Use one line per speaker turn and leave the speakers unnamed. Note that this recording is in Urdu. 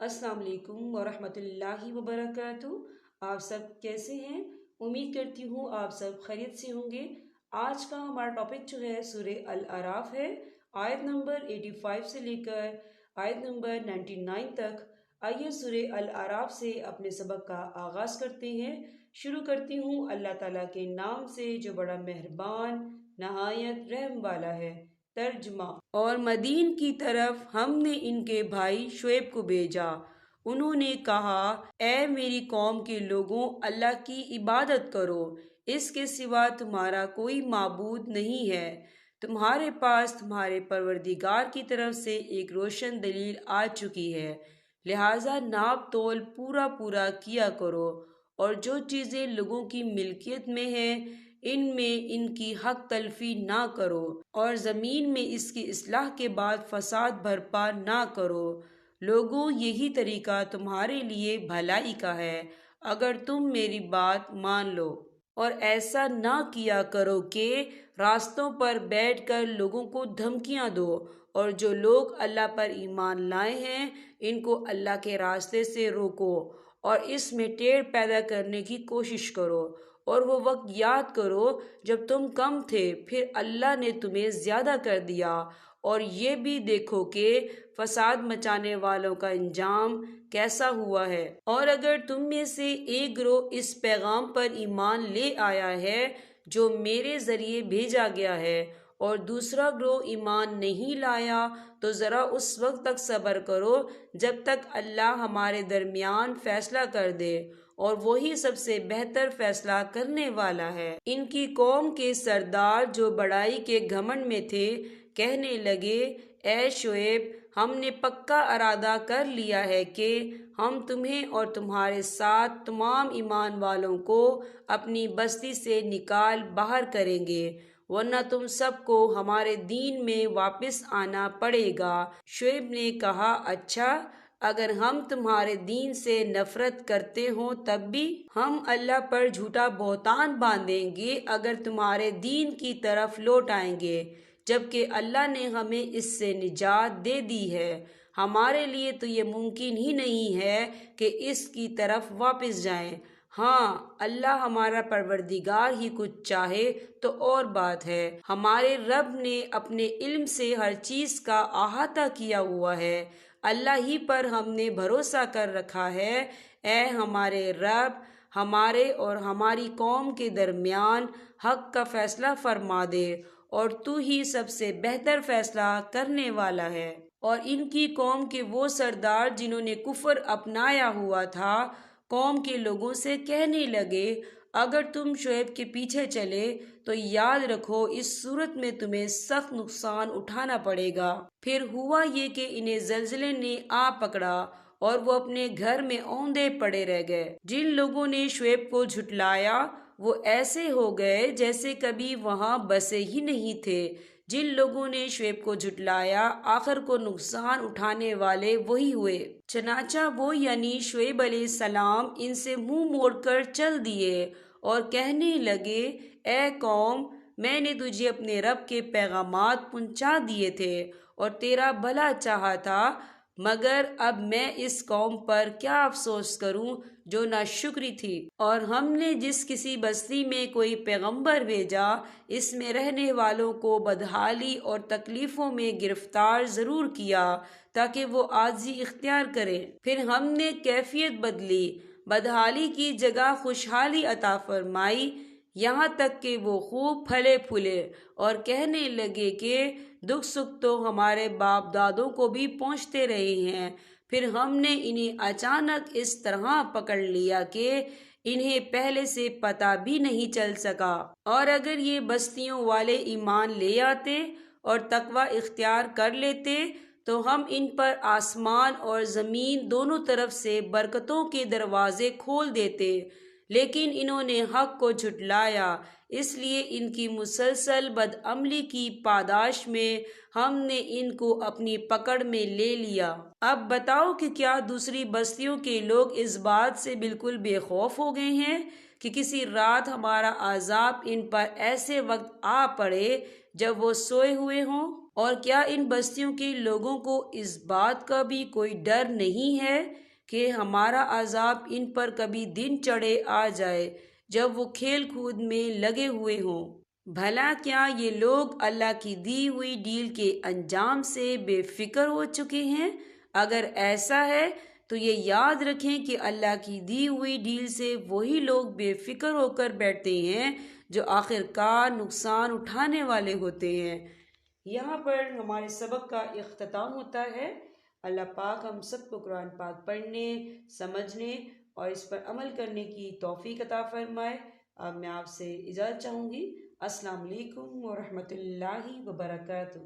السلام علیکم ورحمۃ اللہ وبرکاتہ۔ آپ سب کیسے ہیں؟ امید کرتی ہوں آپ سب خیریت سے ہوں گے۔ آج کا ہمارا ٹاپک جو ہے سورہ الاعراف ہے، آیت نمبر 85 سے لے کر آیت نمبر 99 تک۔ آئیے سورہ الاعراف سے اپنے سبق کا آغاز کرتے ہیں۔ شروع کرتی ہوں اللہ تعالیٰ کے نام سے جو بڑا مہربان نہایت رحم والا ہے۔ ترجمہ: اور مدین کی طرف ہم نے ان کے بھائی شعیب کو بھیجا۔ انہوں نے کہا، اے میری قوم کے لوگوں، اللہ کی عبادت کرو، اس کے سوا تمہارا کوئی معبود نہیں ہے۔ تمہارے پاس تمہارے پروردگار کی طرف سے ایک روشن دلیل آ چکی ہے، لہٰذا ناپ تول پورا پورا کیا کرو، اور جو چیزیں لوگوں کی ملکیت میں ہیں ان میں ان کی حق تلفی نہ کرو، اور زمین میں اس کی اصلاح کے بعد فساد برپا نہ کرو۔ لوگوں، یہی طریقہ تمہارے لیے بھلائی کا ہے اگر تم میری بات مان لو، اور ایسا نہ کیا کرو کہ راستوں پر بیٹھ کر لوگوں کو دھمکیاں دو، اور جو لوگ اللہ پر ایمان لائے ہیں ان کو اللہ کے راستے سے روکو، اور اس میں ٹیڑھ پیدا کرنے کی کوشش کرو۔ اور وہ وقت یاد کرو جب تم کم تھے، پھر اللہ نے تمہیں زیادہ کر دیا، اور یہ بھی دیکھو کہ فساد مچانے والوں کا انجام کیسا ہوا ہے۔ اور اگر تم میں سے ایک گروہ اس پیغام پر ایمان لے آیا ہے جو میرے ذریعے بھیجا گیا ہے، اور دوسرا گروہ ایمان نہیں لایا، تو ذرا اس وقت تک صبر کرو جب تک اللہ ہمارے درمیان فیصلہ کر دے، اور وہی سب سے بہتر فیصلہ کرنے والا ہے۔ ان کی قوم کے سردار جو بڑائی کے گھمنڈ میں تھے کہنے لگے، اے شعیب، ہم نے پکا ارادہ کر لیا ہے کہ ہم تمہیں اور تمہارے ساتھ تمام ایمان والوں کو اپنی بستی سے نکال باہر کریں گے، ورنہ تم سب کو ہمارے دین میں واپس آنا پڑے گا۔ شعیب نے کہا، اچھا، اگر ہم تمہارے دین سے نفرت کرتے ہوں تب بھی ہم اللہ پر جھوٹا بہتان باندھیں گے اگر تمہارے دین کی طرف لوٹ آئیں گے، جبکہ اللہ نے ہمیں اس سے نجات دے دی ہے۔ ہمارے لیے تو یہ ممکن ہی نہیں ہے کہ اس کی طرف واپس جائیں۔ ہاں، اللہ ہمارا پروردگار ہی کچھ چاہے تو اور بات ہے۔ ہمارے رب نے اپنے علم سے ہر چیز کا احاطہ کیا ہوا ہے۔ اللہ ہی پر ہم نے بھروسہ کر رکھا ہے۔ اے ہمارے رب، ہمارے اور ہماری قوم کے درمیان حق کا فیصلہ فرما دے، اور تو ہی سب سے بہتر فیصلہ کرنے والا ہے۔ اور ان کی قوم کے وہ سردار جنہوں نے کفر اپنایا ہوا تھا قوم کے لوگوں سے کہنے لگے، اگر تم شعیب کے پیچھے چلے تو یاد رکھو اس صورت میں تمہیں سخت نقصان اٹھانا پڑے گا۔ پھر ہوا یہ کہ انہیں زلزلے نے آ پکڑا اور وہ اپنے گھر میں اوندے پڑے رہ گئے۔ جن لوگوں نے شعیب کو جھٹلایا وہ ایسے ہو گئے جیسے کبھی وہاں بسے ہی نہیں تھے۔ جن لوگوں نے شعیب کو جھٹلایا آخر کو نقصان اٹھانے والے وہی ہوئے۔ چنانچہ وہ یعنی شعیب علیہ السلام ان سے منہ موڑ کر چل دیے اور کہنے لگے، اے قوم، میں نے تجھے اپنے رب کے پیغامات پہنچا دیے تھے اور تیرا بھلا چاہا تھا، مگر اب میں اس قوم پر کیا افسوس کروں جو ناشکری تھی۔ اور ہم نے جس کسی بستی میں کوئی پیغمبر بھیجا اس میں رہنے والوں کو بدحالی اور تکلیفوں میں گرفتار ضرور کیا تاکہ وہ عاجزی اختیار کریں۔ پھر ہم نے کیفیت بدلی، بدحالی کی جگہ خوشحالی عطا فرمائی، یہاں تک کہ وہ خوب پھلے پھولے اور کہنے لگے کہ دکھ سکھ تو ہمارے باپ دادوں کو بھی پہنچتے رہے ہیں۔ پھر ہم نے انہیں اچانک اس طرح پکڑ لیا کہ انہیں پہلے سے پتہ بھی نہیں چل سکا۔ اور اگر یہ بستیوں والے ایمان لے آتے اور تقوی اختیار کر لیتے تو ہم ان پر آسمان اور زمین دونوں طرف سے برکتوں کے دروازے کھول دیتے، لیکن انہوں نے حق کو جھٹلایا، اس لیے ان کی مسلسل بدعملی کی پاداش میں ہم نے ان کو اپنی پکڑ میں لے لیا۔ اب بتاؤ کہ کیا دوسری بستیوں کے لوگ اس بات سے بالکل بے خوف ہو گئے ہیں کہ کسی رات ہمارا عذاب ان پر ایسے وقت آ پڑے جب وہ سوئے ہوئے ہوں؟ اور کیا ان بستیوں کے لوگوں کو اس بات کا بھی کوئی ڈر نہیں ہے کہ ہمارا عذاب ان پر کبھی دن چڑھے آ جائے جب وہ کھیل کود میں لگے ہوئے ہوں؟ بھلا کیا یہ لوگ اللہ کی دی ہوئی ڈیل کے انجام سے بے فکر ہو چکے ہیں؟ اگر ایسا ہے تو یہ یاد رکھیں کہ اللہ کی دی ہوئی ڈیل سے وہی لوگ بے فکر ہو کر بیٹھتے ہیں جو آخر کار نقصان اٹھانے والے ہوتے ہیں۔ یہاں پر ہمارے سبق کا اختتام ہوتا ہے۔ اللہ پاک ہم سب کو قرآن پاک پڑھنے، سمجھنے اور اس پر عمل کرنے کی توفیق عطا فرمائے۔ اب میں آپ سے اجازت چاہوں گی۔ السلام علیکم ورحمۃ اللہ وبرکاتہ۔